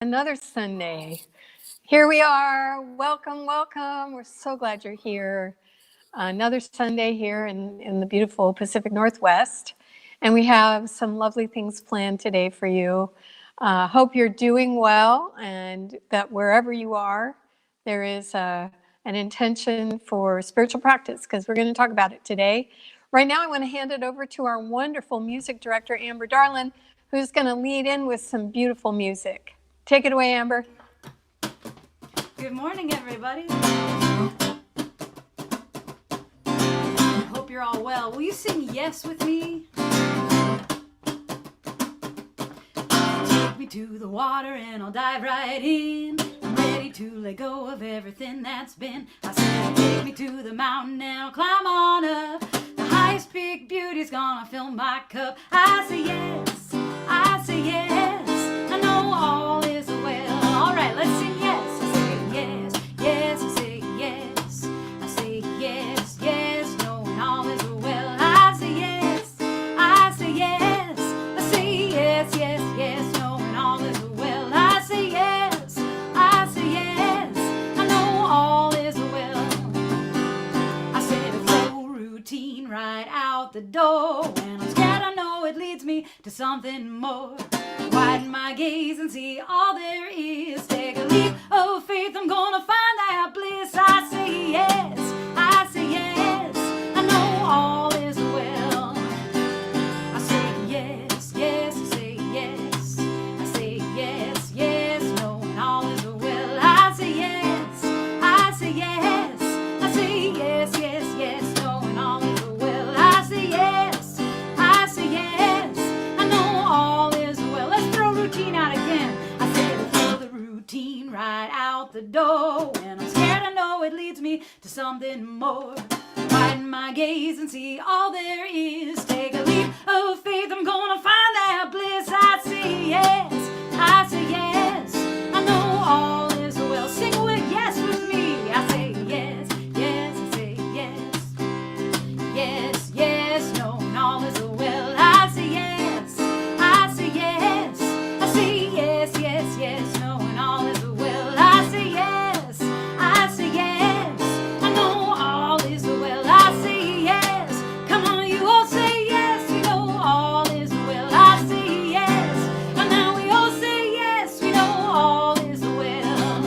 another Sunday. Here we are. Welcome, welcome. We're so glad you're here. Another Sunday here in the beautiful Pacific Northwest. And we have some lovely things planned today for you. Hope you're doing well and that wherever you are, there is an intention for spiritual practice because we're going to talk about it today. Right now, I want to hand it over to our wonderful music director, Amber Darlin, who's going to lead in with some beautiful music. Take it away, Amber. Good morning, everybody. Hope you're all well. Will you sing yes with me? Take me to the water and I'll dive right in. I'm ready to let go of everything that's been. I said, take me to the mountain and I'll climb on up. The highest peak beauty's gonna fill my cup. I say yes, I say yes. I know all is well. All right, let's sing yes. I say yes, yes. I say yes. I say yes, yes. Knowing all is well. I say yes, I say yes. I say yes, yes, yes. Knowing all is well. I say yes, I say yes. I know all is well. I said a flow routine right out the door. When I'm scared, I know it leads me to something more. Widen my gaze and see all there is. Take a leap of faith, I'm gonna find that bliss. I say yes, I say yes. I know all is well. I say yes, yes, I say yes. I say yes, yes, knowing all is well. I say yes, I say yes. I say yes, yes, yes, knowing all is well. I say yes, I say yes. I know all is well. Let's throw routine out again. I said throw the routine right out the door. When I'm scared, I know it leads me to something more. Widen my gaze and see all there is. Take a leap of faith, I'm gonna find that bliss. I say yes, I say yes. I know all is well. Sing with yes with me. I say yes, yes, I say yes. Yes, yes, knowing all is well. I say yes, I say yes. I say yes, yes, yes, knowing all is well. I say yes, I say yes. I know all is well. I say yes. Come on, you all say yes. We know all is well. I say yes. And now we all say yes. We know all is well.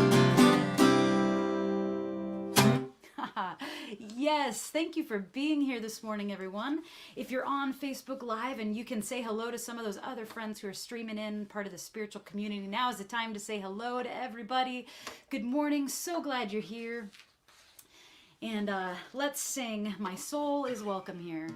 Yes, thank you for being here this morning, everyone. If you're on Facebook Live and you can say hello to some of those other friends who are streaming in, part of the spiritual community, now is the time to say hello to everybody. Good morning. So glad you're here. And let's sing My Soul is Welcome Here.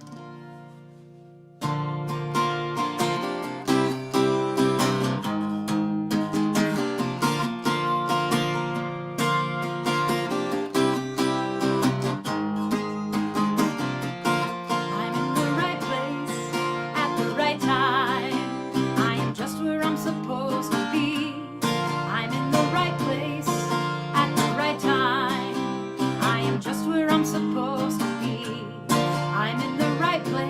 Supposed to be. I'm in the right place.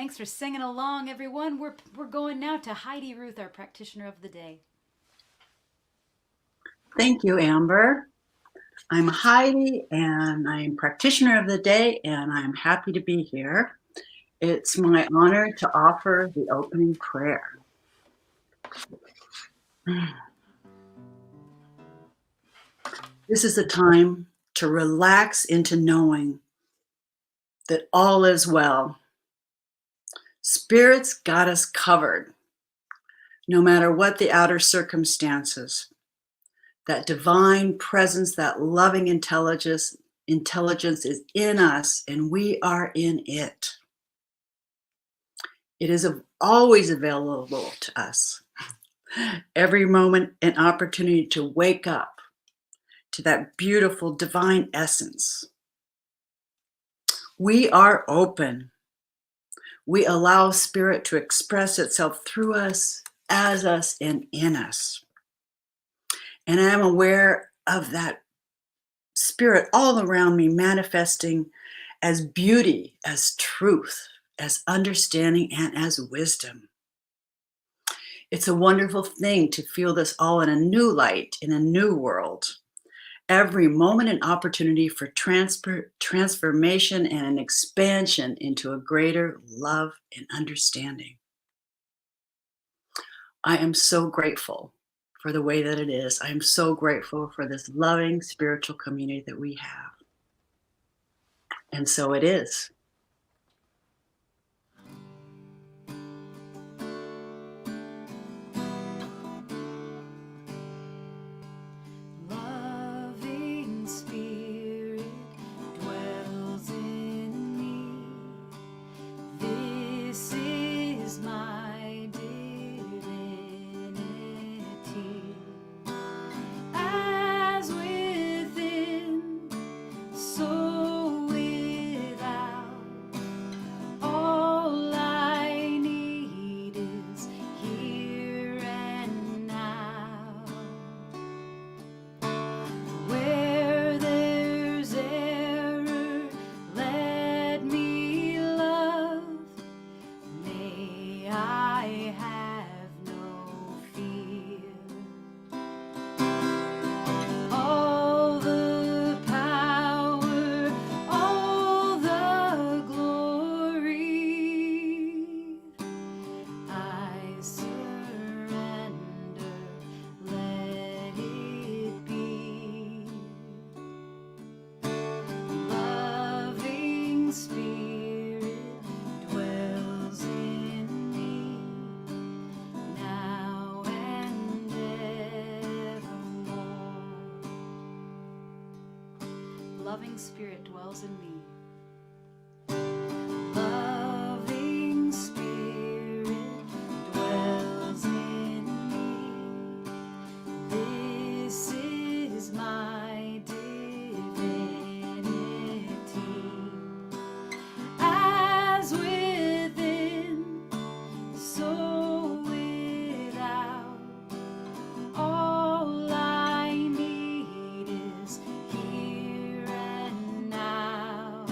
Thanks for singing along, everyone. We're going now to Heidi Ruth, our practitioner of the day. Thank you, Amber. I'm Heidi, and I'm practitioner of the day, and I'm happy to be here. It's my honor to offer the opening prayer. This is a time to relax into knowing that all is well. Spirit's got us covered, no matter what the outer circumstances. That divine presence, that loving intelligence is in us, and we are in it. It is always available to us. Every moment an opportunity to wake up to that beautiful divine essence. We are open. We allow spirit to express itself through us, as us, and in us. And I'm aware of that spirit all around me manifesting as beauty, as truth, as understanding, and as wisdom. It's a wonderful thing to feel this all in a new light, in a new world. Every moment an opportunity for transformation and an expansion into a greater love and understanding. I am so grateful for the way that it is. I am so grateful for this loving spiritual community that we have. And so it is. Loving Spirit dwells in me. This is my divinity. As within, so without. All I need is here and now. Where there's error, let me love. May I have no fear. All the power, all the glory, I surrender, let it be. Loving Spirit dwells in me, now and evermore. Loving Spirit dwells in me. Loving Spirit dwells in me. This is my divinity. As within, so without. All I need is here and now.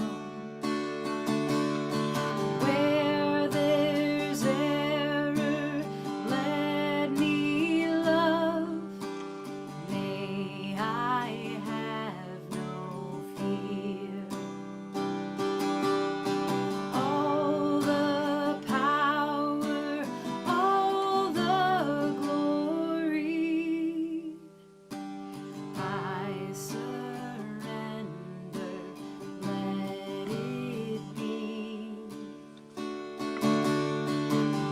Where there's error, let me love. May I have no fear. All the power, all the glory, I surrender, let it be.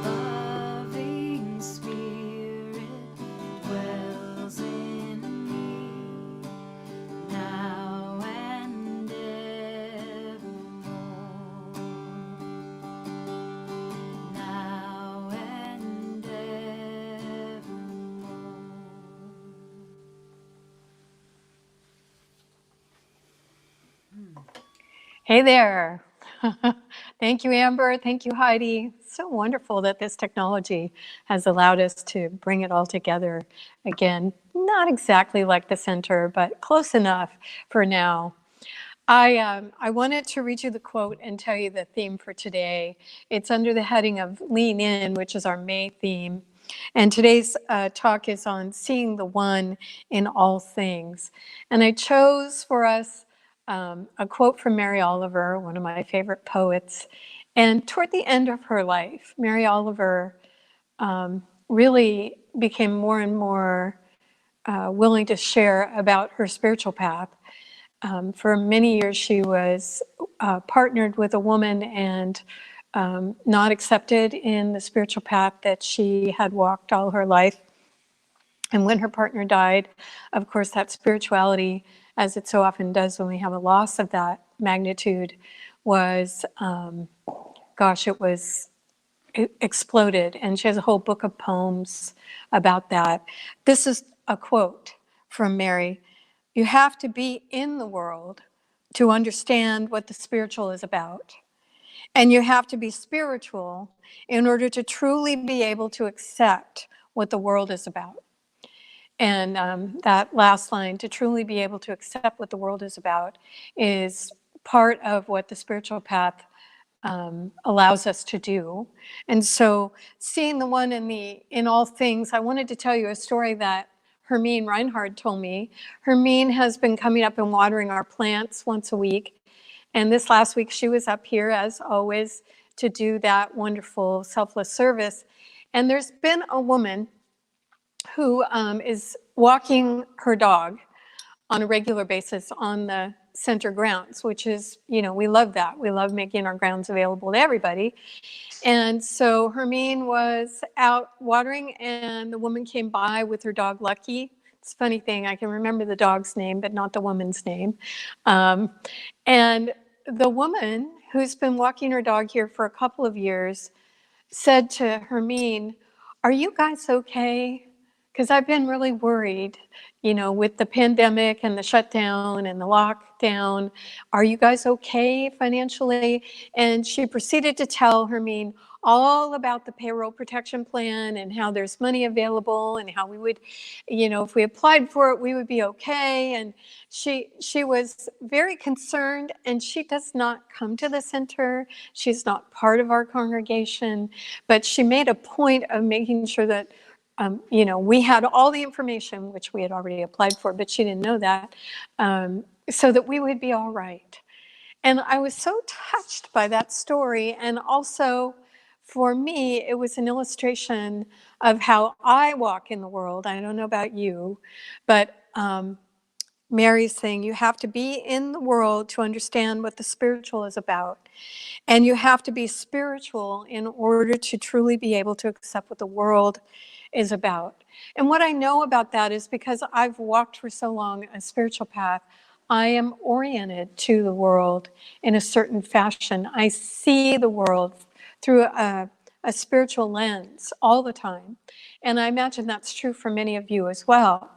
Loving Spirit dwells in me, now and evermore. Now and evermore. Hey there. Thank you, Amber. Thank you, Heidi. So wonderful that this technology has allowed us to bring it all together again. Not exactly like the center, but close enough for now. I wanted to read you the quote and tell you the theme for today. It's under the heading of Lean In, which is our May theme. And today's talk is on seeing the one in all things. And I chose for us a quote from Mary Oliver, one of my favorite poets. And toward the end of her life, Mary Oliver really became more and more willing to share about her spiritual path. For many years, she was partnered with a woman and not accepted in the spiritual path that she had walked all her life. And when her partner died, of course, that spirituality, as it so often does when we have a loss of that magnitude, was, it exploded. And she has a whole book of poems about that. This is a quote from Mary. You have to be in the world to understand what the spiritual is about. And you have to be spiritual in order to truly be able to accept what the world is about. And that last line, to truly be able to accept what the world is about, is part of what the spiritual path allows us to do. And so seeing the one in all things, I wanted to tell you a story that Hermine Reinhard told me. Hermine has been coming up and watering our plants once a week. And this last week she was up here, as always, to do that wonderful selfless service. And there's been a woman who is walking her dog on a regular basis on the center grounds, which is, we love that. We love making our grounds available to everybody. And so Hermine was out watering, and the woman came by with her dog, Lucky. It's a funny thing, I can remember the dog's name, but not the woman's name. And the woman, who's been walking her dog here for a couple of years, said to Hermine, "Are you guys okay? Because I've been really worried, with the pandemic and the shutdown and the lockdown. Are you guys okay financially?" And she proceeded to tell Hermine all about the payroll protection plan and how there's money available and how we would, if we applied for it, we would be okay. And she was very concerned, and she does not come to the center. She's not part of our congregation, but she made a point of making sure that we had all the information, which we had already applied for, but she didn't know that, so that we would be all right. And I was so touched by that story. And also, for me, it was an illustration of how I walk in the world. I don't know about you, but Mary's saying you have to be in the world to understand what the spiritual is about. And you have to be spiritual in order to truly be able to accept what the world is about. And what I know about that is because I've walked for so long a spiritual path, I am oriented to the world in a certain fashion. I see the world through a spiritual lens all the time. And I imagine that's true for many of you as well.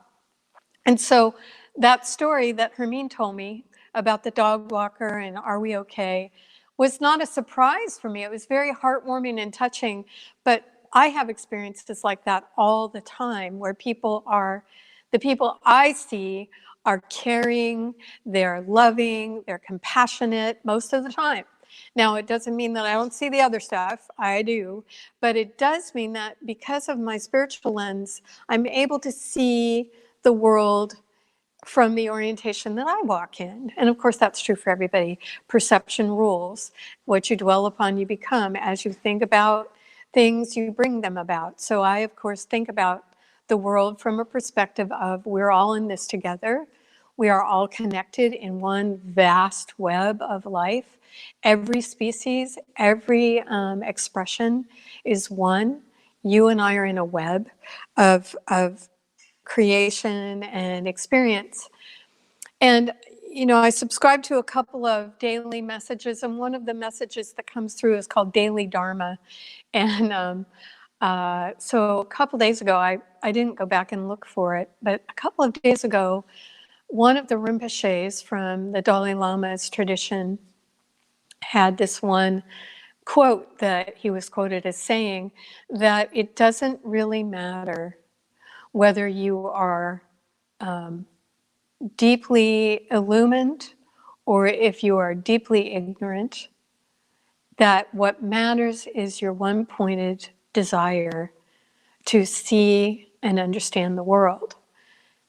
And so that story that Hermine told me about the dog walker and are we okay was not a surprise for me. It was very heartwarming and touching, but I have experiences like that all the time where the people I see are caring, they're loving, they're compassionate most of the time. Now, it doesn't mean that I don't see the other stuff, I do, but it does mean that because of my spiritual lens, I'm able to see the world from the orientation that I walk in. And of course, that's true for everybody. Perception rules. What you dwell upon, you become. As you think about things, you bring them about. So I, of course, think about the world from a perspective of we're all in this together. We are all connected in one vast web of life. Every species, every expression is one. You and I are in a web of creation and experience. And, I subscribe to a couple of daily messages, and one of the messages that comes through is called Daily Dharma. And so a couple days ago, I didn't go back and look for it, but a couple of days ago, one of the Rinpoches from the Dalai Lama's tradition had this one quote that he was quoted as saying that it doesn't really matter whether you are deeply illumined or if you are deeply ignorant, that what matters is your one-pointed desire to see and understand the world.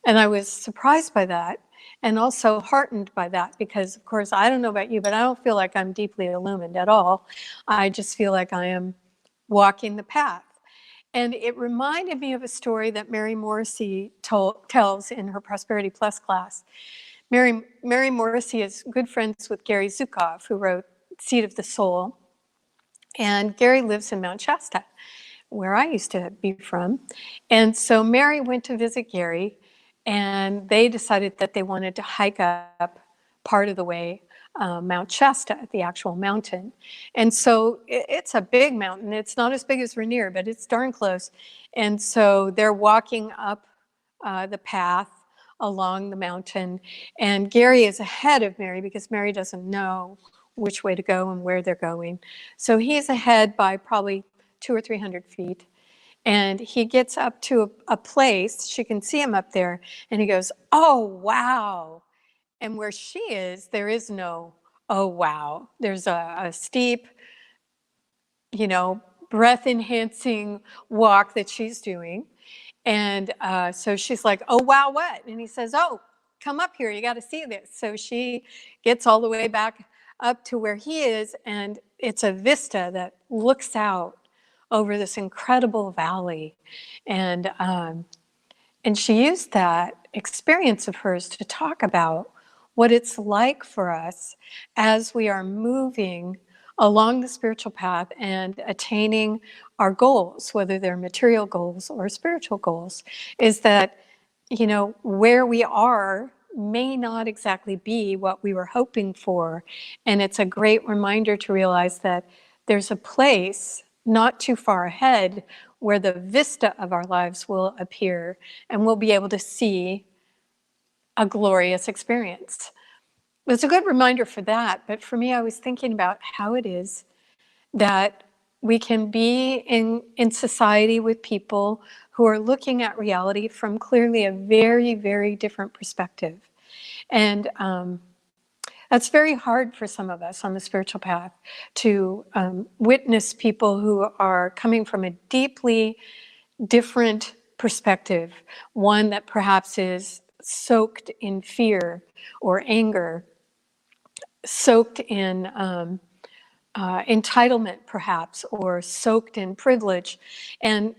And I was surprised by that and also heartened by that because, of course, I don't know about you, but I don't feel like I'm deeply illumined at all. I just feel like I am walking the path. And it reminded me of a story that Mary Morrissey tells in her Prosperity Plus class. Mary Morrissey is good friends with Gary Zukav, who wrote Seed of the Soul. And Gary lives in Mount Shasta, where I used to be from. And so Mary went to visit Gary, and they decided that they wanted to hike up part of the way, Mount Shasta, the actual mountain. And so it's a big mountain. It's not as big as Rainier, but it's darn close. And so they're walking up the path along the mountain. And Gary is ahead of Mary because Mary doesn't know which way to go and where they're going. So he's ahead by probably 200 or 300 feet. And he gets up to a place, she can see him up there, and he goes, "Oh, wow." And where she is, there is no, "Oh, wow." There's a steep, breath enhancing walk that she's doing. And so she's like, "Oh, wow, what?" And he says, "Oh, come up here. You got to see this." So she gets all the way back up to where he is, and it's a vista that looks out over this incredible valley. And and she used that experience of hers to talk about what it's like for us as we are moving along the spiritual path and attaining our goals, whether they're material goals or spiritual goals, is that, where we are may not exactly be what we were hoping for. And it's a great reminder to realize that there's a place not too far ahead where the vista of our lives will appear and we'll be able to see a glorious experience. It's a good reminder for that, but for me, I was thinking about how it is that we can be in society with people who are looking at reality from clearly a very, very different perspective. And that's very hard for some of us on the spiritual path to witness people who are coming from a deeply different perspective, one that perhaps is soaked in fear or anger, soaked in entitlement perhaps, or soaked in privilege. And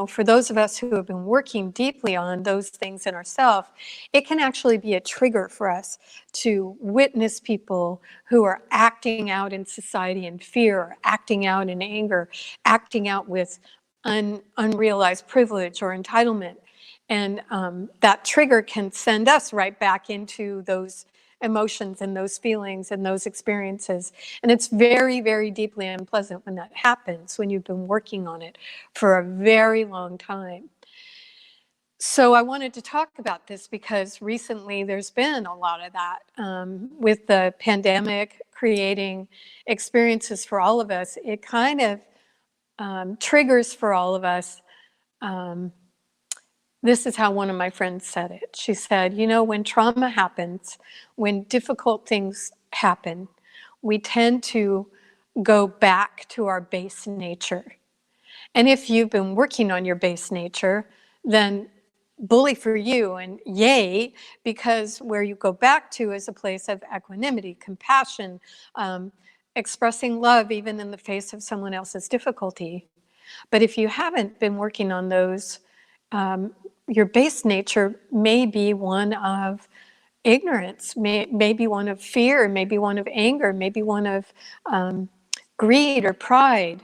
for those of us who have been working deeply on those things in ourselves, it can actually be a trigger for us to witness people who are acting out in society in fear, or acting out in anger, acting out with unrealized privilege or entitlement. And that trigger can send us right back into those emotions and those feelings and those experiences. And it's very, very deeply unpleasant when that happens, when you've been working on it for a very long time. So I wanted to talk about this because recently there's been a lot of that with the pandemic creating experiences for all of us. It kind of triggers for all of us. This is how one of my friends said it. She said, when trauma happens, when difficult things happen, we tend to go back to our base nature. And if you've been working on your base nature, then bully for you and yay, because where you go back to is a place of equanimity, compassion, expressing love even in the face of someone else's difficulty. But if you haven't been working on those, your base nature may be one of ignorance, may be one of fear, maybe one of anger, maybe one of greed or pride,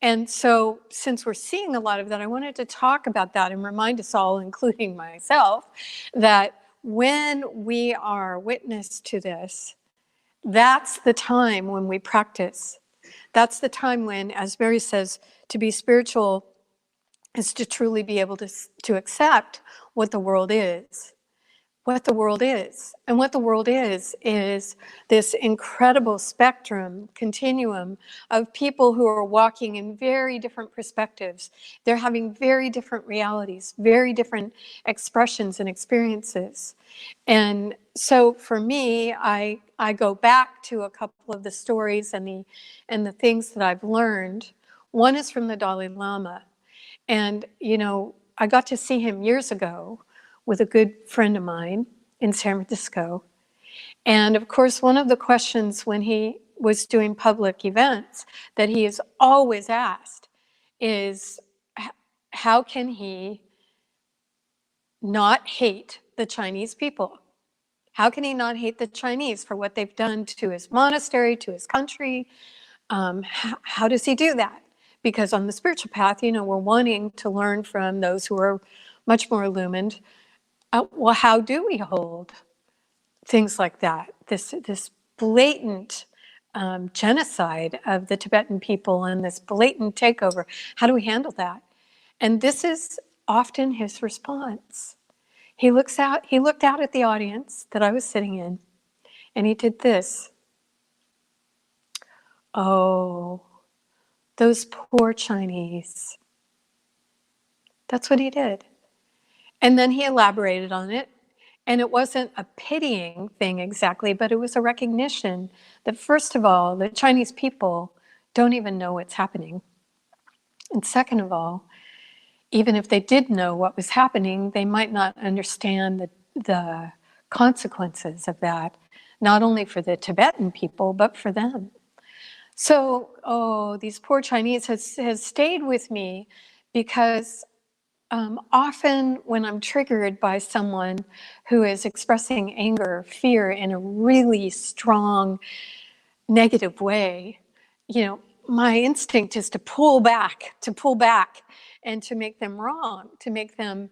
And so since we're seeing a lot of that, I wanted to talk about that and remind us all, including myself, that when we are witness to this, that's the time when we practice. That's the time when, as Mary says, to be spiritual is to truly be able to accept what the world is. what the world is. And what the world is this incredible spectrum, continuum of people who are walking in very different perspectives. They're having very different realities, very different expressions and experiences. And so for me, I go back to a couple of the stories and the things that I've learned. One is from the Dalai Lama. And, you know, I got to see him years ago with a good friend of mine in San Francisco. And of course, one of the questions when he was doing public events that he is always asked is, how can he not hate the Chinese people? How can he not hate the Chinese for what they've done to his monastery, to his country? How does he do that? Because on the spiritual path, you know, we're wanting to learn from those who are much more illumined. Well, how do we hold things like that? This blatant genocide of the Tibetan people and this blatant takeover. How do we handle that? And this is often his response. He looked out at the audience that I was sitting in, and he did this. Oh, those poor Chinese. That's what he did. And then he elaborated on it. And it wasn't a pitying thing exactly, but it was a recognition that, first of all, the Chinese people don't even know what's happening. And second of all, even if they did know what was happening, they might not understand the consequences of that, not only for the Tibetan people, but for them. So, oh, these poor Chinese has stayed with me because often when I'm triggered by someone who is expressing anger or fear in a really strong, negative way, you know, my instinct is to pull back and to make them wrong, to make them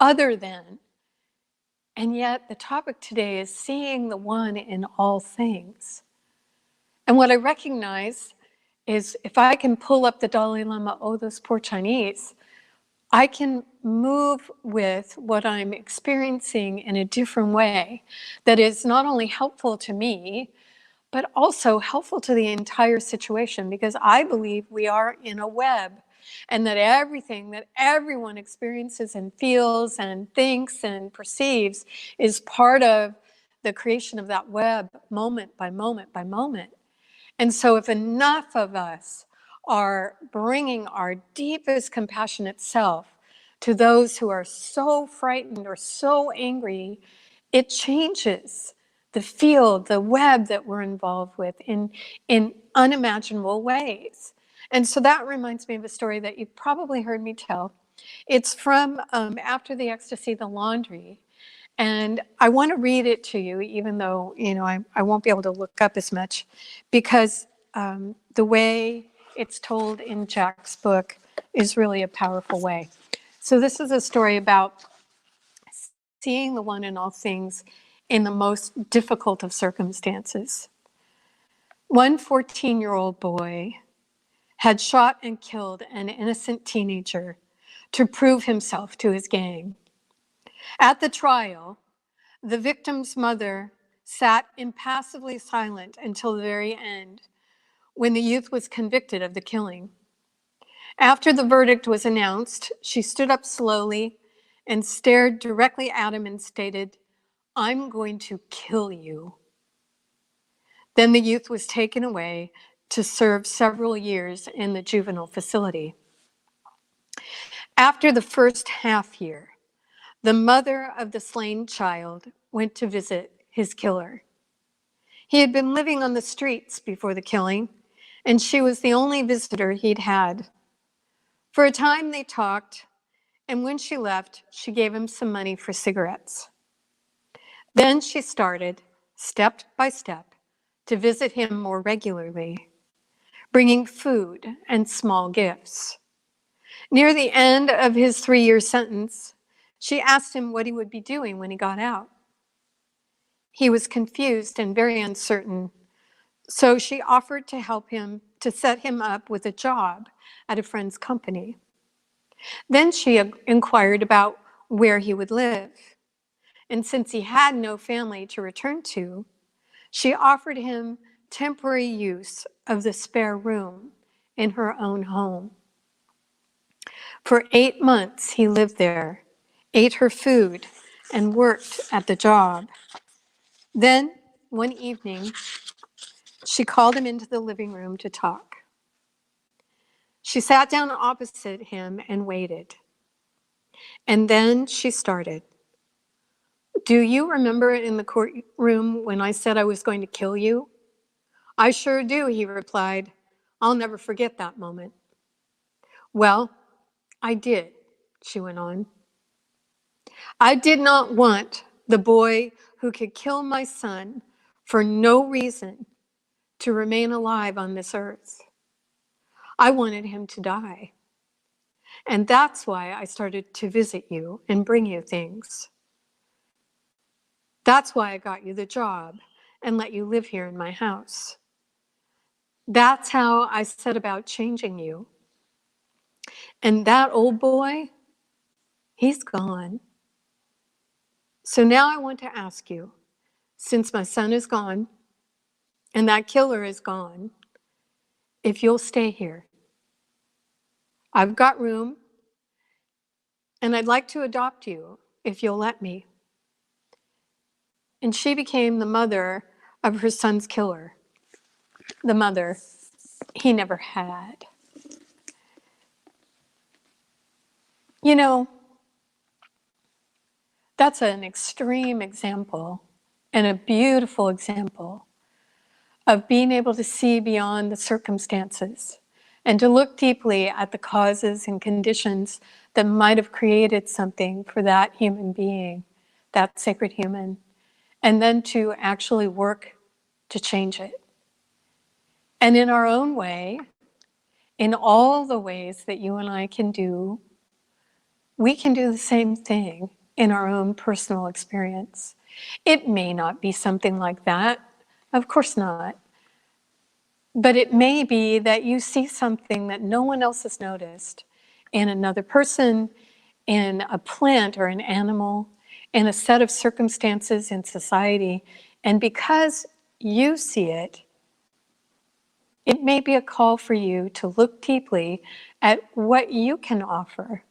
other than. And yet the topic today is seeing the one in all things. And what I recognize is if I can pull up the Dalai Lama, oh, those poor Chinese, I can move with what I'm experiencing in a different way that is not only helpful to me, but also helpful to the entire situation, because I believe we are in a web and that everything that everyone experiences and feels and thinks and perceives is part of the creation of that web, moment by moment by moment. And so if enough of us are bringing our deepest compassionate self to those who are so frightened or so angry, it changes the field, the web that we're involved with in unimaginable ways. And so that reminds me of a story that you've probably heard me tell. It's from After the Ecstasy, the Laundry. And I want to read it to you, even though, you know, I won't be able to look up as much, because the way it's told in Jack's book is really a powerful way. So this is a story about seeing the one in all things in the most difficult of circumstances. One 14-year-old boy had shot and killed an innocent teenager to prove himself to his gang. At the trial, the victim's mother sat impassively silent until the very end, when the youth was convicted of the killing. After the verdict was announced, she stood up slowly and stared directly at him and stated, "I'm going to kill you." Then the youth was taken away to serve several years in the juvenile facility. After the first half year, the mother of the slain child went to visit his killer. He had been living on the streets before the killing, and she was the only visitor he'd had. For a time they talked, and when she left, she gave him some money for cigarettes. Then she started, step by step, to visit him more regularly, bringing food and small gifts. Near the end of his 3-year sentence, she asked him what he would be doing when he got out. He was confused and very uncertain, so she offered to help him to set him up with a job at a friend's company. Then she inquired about where he would live. And since he had no family to return to, she offered him temporary use of the spare room in her own home. For 8 months, he lived there, ate her food, and worked at the job. Then, one evening, she called him into the living room to talk. She sat down opposite him and waited. And then she started. Do you remember in the courtroom when I said I was going to kill you? I sure do, he replied. I'll never forget that moment. Well, I did, she went on. I did not want the boy who could kill my son for no reason to remain alive on this earth. I wanted him to die. And that's why I started to visit you and bring you things. That's why I got you the job and let you live here in my house. That's how I set about changing you. And that old boy, he's gone. So now I want to ask you, since my son is gone and that killer is gone, if you'll stay here. I've got room, and I'd like to adopt you if you'll let me. And she became the mother of her son's killer, the mother he never had. You know, that's an extreme example and a beautiful example of being able to see beyond the circumstances and to look deeply at the causes and conditions that might have created something for that human being, that sacred human, and then to actually work to change it. And in our own way, in all the ways that you and I can do, we can do the same thing in our own personal experience. It may not be something like that, of course not. But it may be that you see something that no one else has noticed in another person, in a plant or an animal, in a set of circumstances in society. And because you see it, it may be a call for you to look deeply at what you can offer.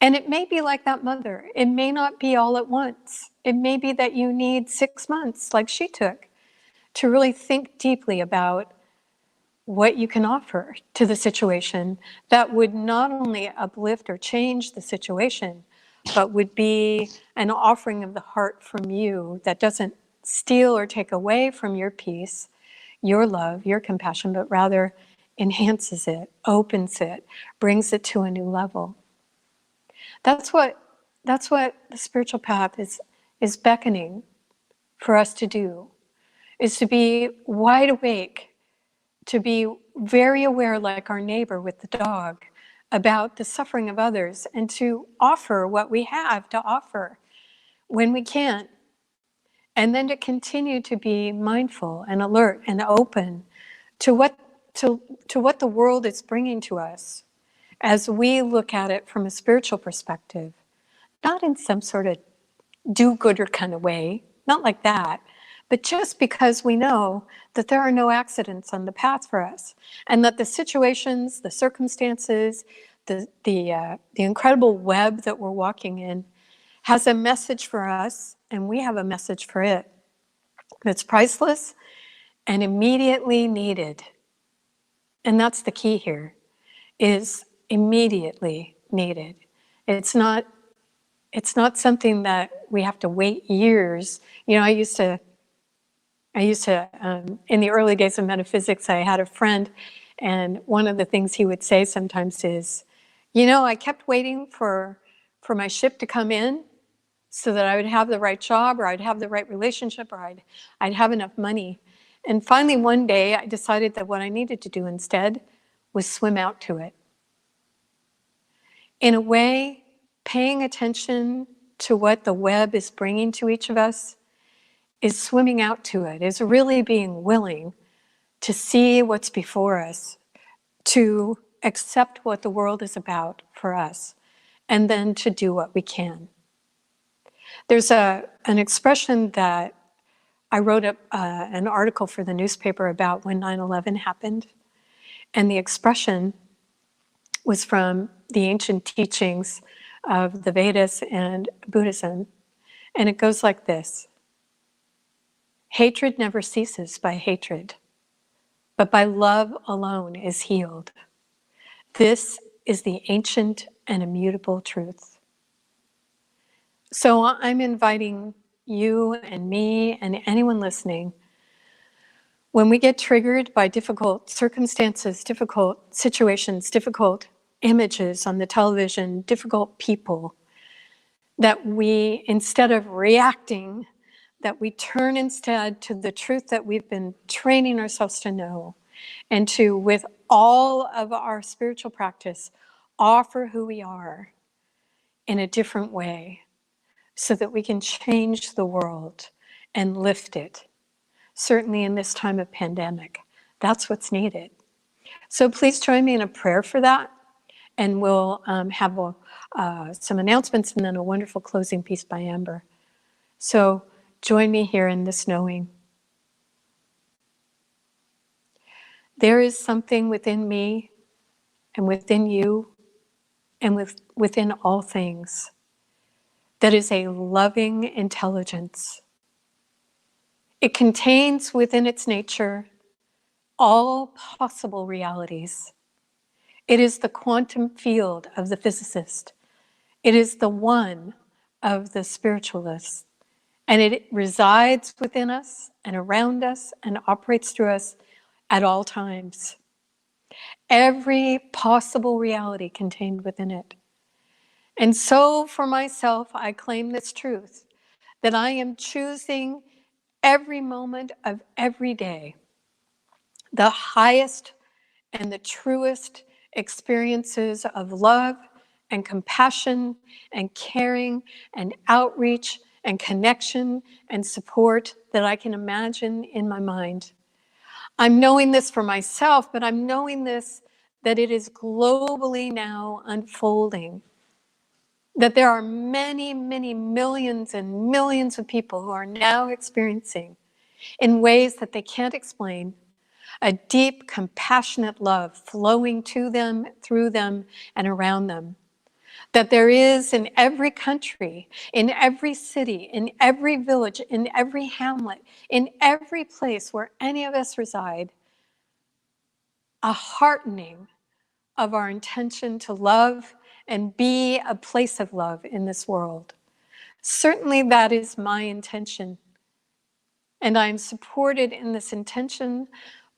And it may be like that mother. It may not be all at once. It may be that you need 6 months, like she took, to really think deeply about what you can offer to the situation that would not only uplift or change the situation, but would be an offering of the heart from you that doesn't steal or take away from your peace, your love, your compassion, but rather enhances it, opens it, brings it to a new level. That's what the spiritual path is beckoning for us to do, is to be wide awake, to be very aware, like our neighbor with the dog, about the suffering of others, and to offer what we have to offer when we can. And then to continue to be mindful and alert and open to what the world is bringing to us as we look at it from a spiritual perspective, not in some sort of do-gooder kind of way, not like that, but just because we know that there are no accidents on the path for us, and that the situations, the circumstances, the incredible web that we're walking in has a message for us, and we have a message for it that's priceless and immediately needed. And that's the key here, is immediately needed. It's not something that we have to wait years. You know, I used to, in the early days of metaphysics, I had a friend, and one of the things he would say sometimes is, you know, I kept waiting for my ship to come in so that I would have the right job, or I'd have the right relationship, or I'd have enough money. And finally, one day, I decided that what I needed to do instead was swim out to it. In a way, paying attention to what the web is bringing to each of us is swimming out to it, is really being willing to see what's before us, to accept what the world is about for us, and then to do what we can. There's an expression that I wrote an article for the newspaper about when 9/11 happened. And the expression was from the ancient teachings of the Vedas and Buddhism. And it goes like this: hatred never ceases by hatred, but by love alone is healed. This is the ancient and immutable truth. So I'm inviting you and me and anyone listening, when we get triggered by difficult circumstances, difficult situations, difficult images on the television, difficult people, that we, instead of reacting, that we turn instead to the truth that we've been training ourselves to know, and to, with all of our spiritual practice, offer who we are in a different way so that we can change the world and lift it. Certainly in this time of pandemic, that's what's needed. So please join me in a prayer for that, and we'll have some announcements and then a wonderful closing piece by Amber. So join me here in this knowing. There is something within me and within you and within all things that is a loving intelligence. It contains within its nature all possible realities. It is the quantum field of the physicist. It is the one of the spiritualist. And it resides within us and around us and operates through us at all times. Every possible reality contained within it. And so for myself, I claim this truth, that I am choosing every moment of every day the highest and the truest experiences of love and compassion and caring and outreach and connection and support that I can imagine in my mind. I'm knowing this for myself, but I'm knowing this, that it is globally now unfolding. That there are many, many millions and millions of people who are now experiencing, in ways that they can't explain, a deep, compassionate love flowing to them, through them, and around them. That there is in every country, in every city, in every village, in every hamlet, in every place where any of us reside, a heartening of our intention to love and be a place of love in this world. Certainly that is my intention. And I am supported in this intention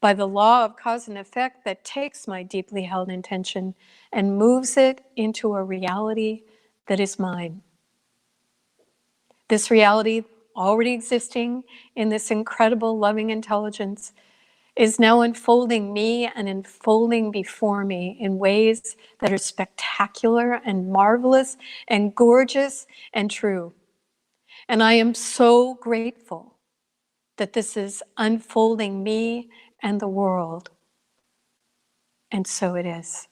by the law of cause and effect that takes my deeply held intention and moves it into a reality that is mine. This reality, already existing in this incredible loving intelligence, is now unfolding me and unfolding before me in ways that are spectacular and marvelous and gorgeous and true. And I am so grateful that this is unfolding me and the world. And so it is.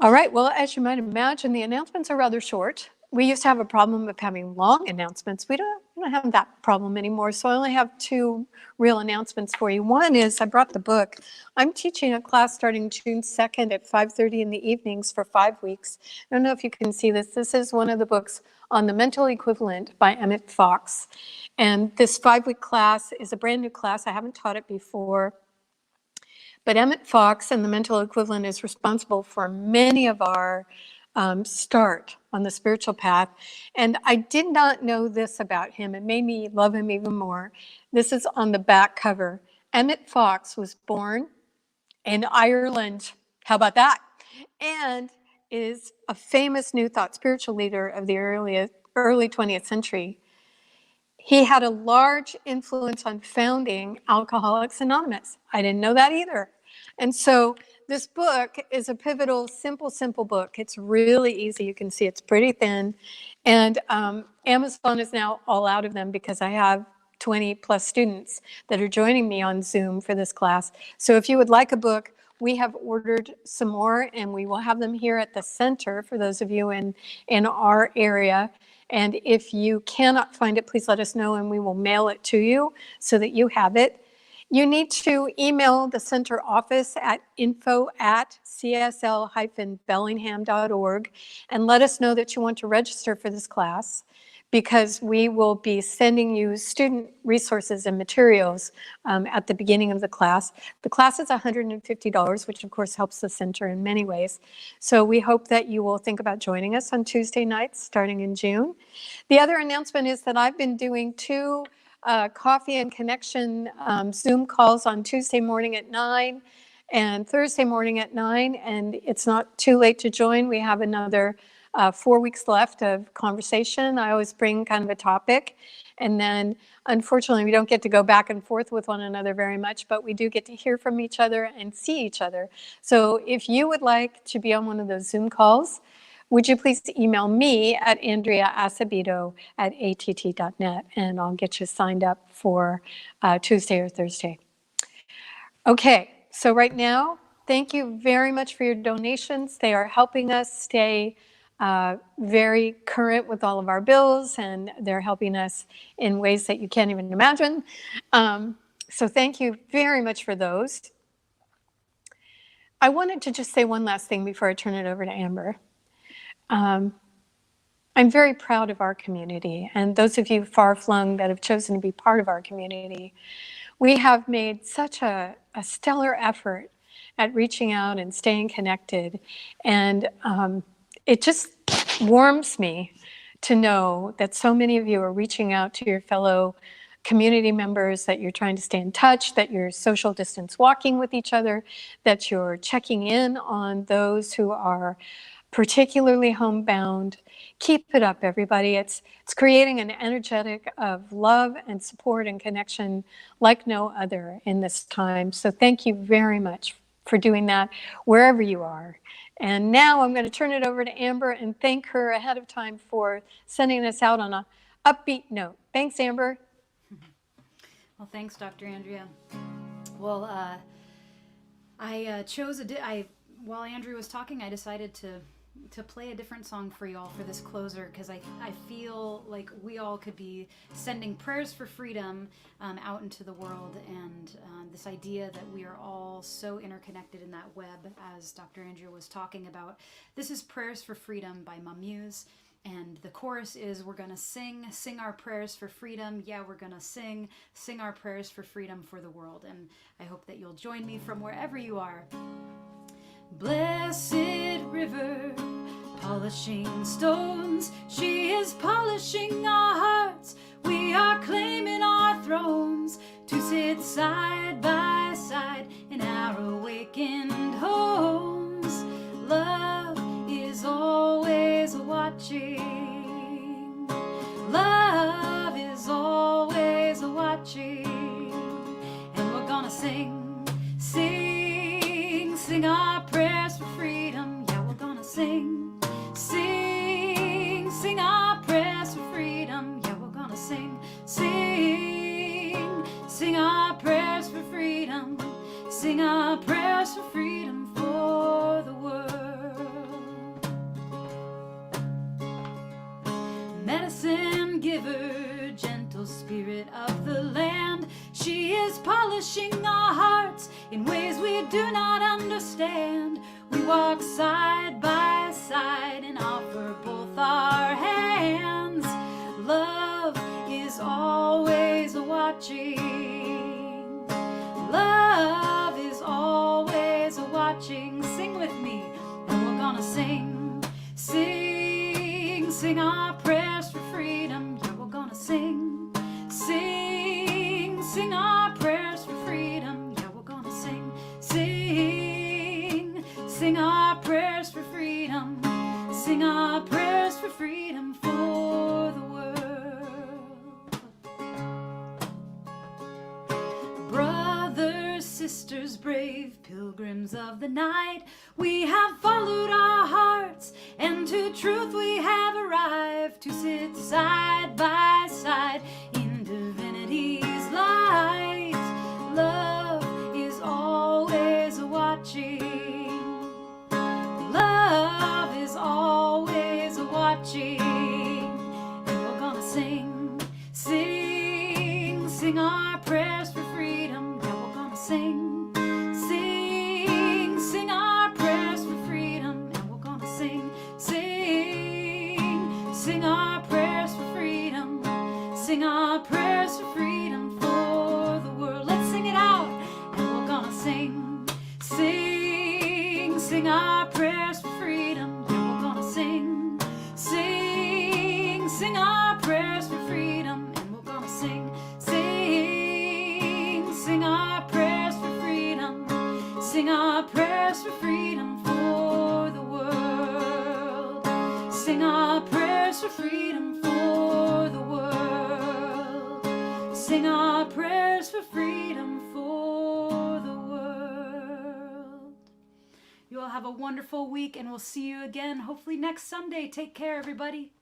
All right, well, as you might imagine, the announcements are rather short. We used to have a problem of having long announcements. We don't have that problem anymore, so I only have two real announcements for you. One is I brought the book. I'm teaching a class starting June 2nd at 5:30 in the evenings for 5 weeks. I don't know if you can see this. This is one of the books on the mental equivalent by Emmett Fox. And this 5-week class is a brand new class. I haven't taught it before. But Emmett Fox and the mental equivalent is responsible for many of our start on the spiritual path. And I did not know this about him. It made me love him even more. This is on the back cover. Emmett Fox was born in Ireland. How about that? And is a famous New Thought spiritual leader of the early 20th century. He had a large influence on founding Alcoholics Anonymous. I didn't know that either. And so this book is a pivotal, simple book. It's really easy. You can see it's pretty thin. And Amazon is now all out of them because I have 20 plus students that are joining me on Zoom for this class. So if you would like a book we have ordered some more, and we will have them here at the center for those of you in our area. And if you cannot find it, please let us know, and we will mail it to you so that you have it. You need to email the center office at info@csl-bellingham.org and let us know that you want to register for this class, because we will be sending you student resources and materials at the beginning of the class. The class is $150, which of course helps the center in many ways. So we hope that you will think about joining us on Tuesday nights starting in June. The other announcement is that I've been doing 2 Coffee and Connection Zoom calls on Tuesday morning at 9 and Thursday morning at 9, and it's not too late to join. We have another 4 weeks left of conversation. I always bring kind of a topic, and then unfortunately we don't get to go back and forth with one another very much, but we do get to hear from each other and see each other. So if you would like to be on one of those Zoom calls, would you please email me at andreaacevedo@att.net, and I'll get you signed up for Tuesday or Thursday. Okay, so right now, thank you very much for your donations. They are helping us stay very current with all of our bills, and they're helping us in ways that you can't even imagine. So thank you very much for those. I wanted to just say one last thing before I turn it over to Amber. I'm very proud of our community, and those of you far-flung that have chosen to be part of our community. We have made such a stellar effort at reaching out and staying connected, and it just warms me to know that so many of you are reaching out to your fellow community members, that you're trying to stay in touch, that you're social distance walking with each other, that you're checking in on those who are particularly homebound. Keep it up, everybody. It's creating an energetic of love and support and connection like no other in this time. So thank you very much for doing that wherever you are. And now I'm going to turn it over to Amber and thank her ahead of time for sending us out on a upbeat note. Thanks, Amber. Well, thanks, Dr. Andrea. Well, I chose while Andrea was talking, I decided to play a different song for y'all for this closer, because I feel like we all could be sending prayers for freedom out into the world, and this idea that we are all so interconnected in that web, as Dr. Andrea was talking about. This is Prayers for Freedom by Mamuse, and the chorus is, we're gonna sing our prayers for freedom. Yeah, we're gonna sing our prayers for freedom for the world, and I hope that you'll join me from wherever you are. Blessed river, polishing stones, she is polishing our hearts. We are claiming our thrones to sit side by side in our awakened homes. Love is always watching. Love is always watching. And we're gonna sing our prayers for freedom. Yeah, we're gonna sing our prayers for freedom. Yeah, we're gonna sing our prayers for freedom. Sing our prayers for freedom for the world. Medicine giver, gentle spirit of the land, she is polishing our hearts in ways we do not understand. We walk side by side and offer both our hands. Love is always watching. Love is always watching. Sing with me, and we're gonna sing our prayers for freedom. Yeah, we're gonna sing our prayers for freedom. Yeah, we're gonna sing our prayers for freedom. Sing our prayers for freedom for the world. Brothers, sisters, brave pilgrims of the night, we have followed our hearts, and to truth we have arrived, to sit side by side in divinity's light. Love is always watching. sing, sing, sing our prayers for freedom, and we're gonna sing, sing, sing our prayers for freedom, sing our prayers for freedom for the world. Let's sing it out, and we're gonna sing, sing, sing our prayers for freedom, and we're gonna sing, sing, sing our prayers for freedom, and we're gonna sing, sing, sing our prayers for freedom, sing our prayers for freedom for the world, sing our prayers for freedom for the world, sing our prayers for freedom for the world. You all have a wonderful week, and we'll see you again hopefully next Sunday. Take care, everybody.